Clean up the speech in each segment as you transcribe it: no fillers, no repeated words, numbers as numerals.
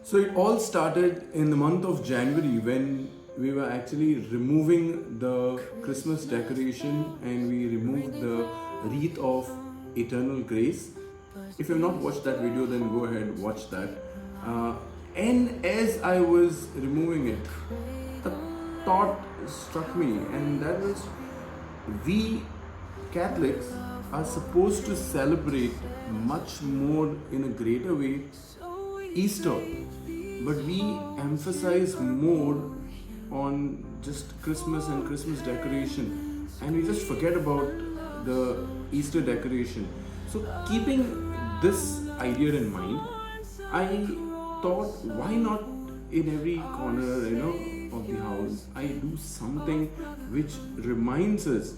So it all started in the month of January when we were actually removing the Christmas decoration and we removed the wreath of eternal grace. If you've not watched that video, then go ahead, watch that. And as I was removing it, a thought struck me, and that was we Catholics are supposed to celebrate much more in a greater way Easter, but we emphasize more on just Christmas and Christmas decoration, and we just forget about the Easter decoration. So, keeping this idea in mind, I thought, why not in every corner, of the house, I do something which reminds us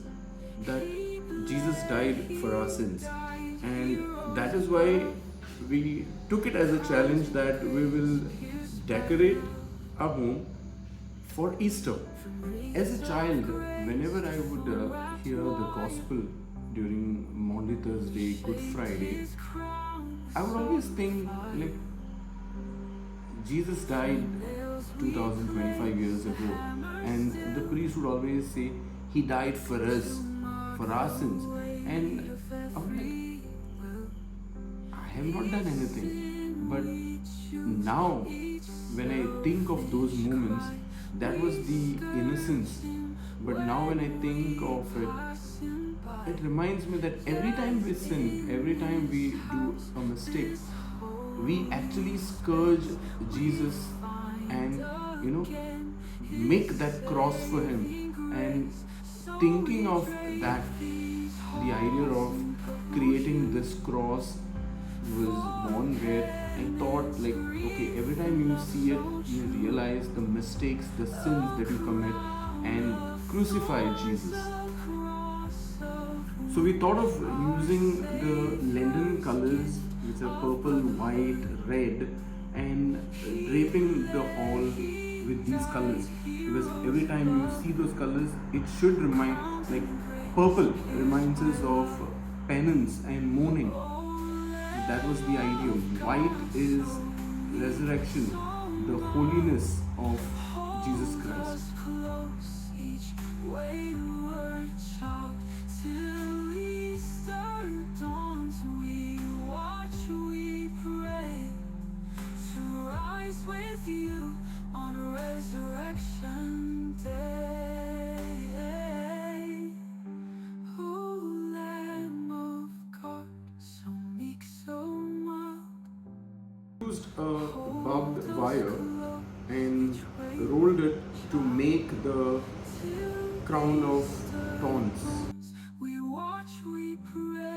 that Jesus died for our sins, and that is why we took it as a challenge that we will decorate our home for Easter. As a child, whenever I would hear the gospel during Maundy Thursday, Good Friday, I would always think like Jesus died 2025 years ago, and the priest would always say he died for us, for our sins, and I'm like, I have not done anything. But now, when I think of those moments, that was the innocence. But now, when I think of it, it reminds me that every time we sin, every time we do a mistake, we actually scourge Jesus and make that cross for him. And thinking of that, the idea of creating this cross was born where I thought like, okay, every time you see it, you realize the mistakes, the sins that you commit, and crucify Jesus. So we thought of using the Lenten colors, which are purple, white, red, and draping the hall with these colors, because every time you see those colors, it should remind, like purple reminds us of penance and mourning. That was the idea. White is resurrection, the holiness of Jesus Christ. With you on resurrection day. Oh, Lamb of God, so meek, so mild. Used a barbed wire and rolled it to make the crown of thorns. We watch, we pray.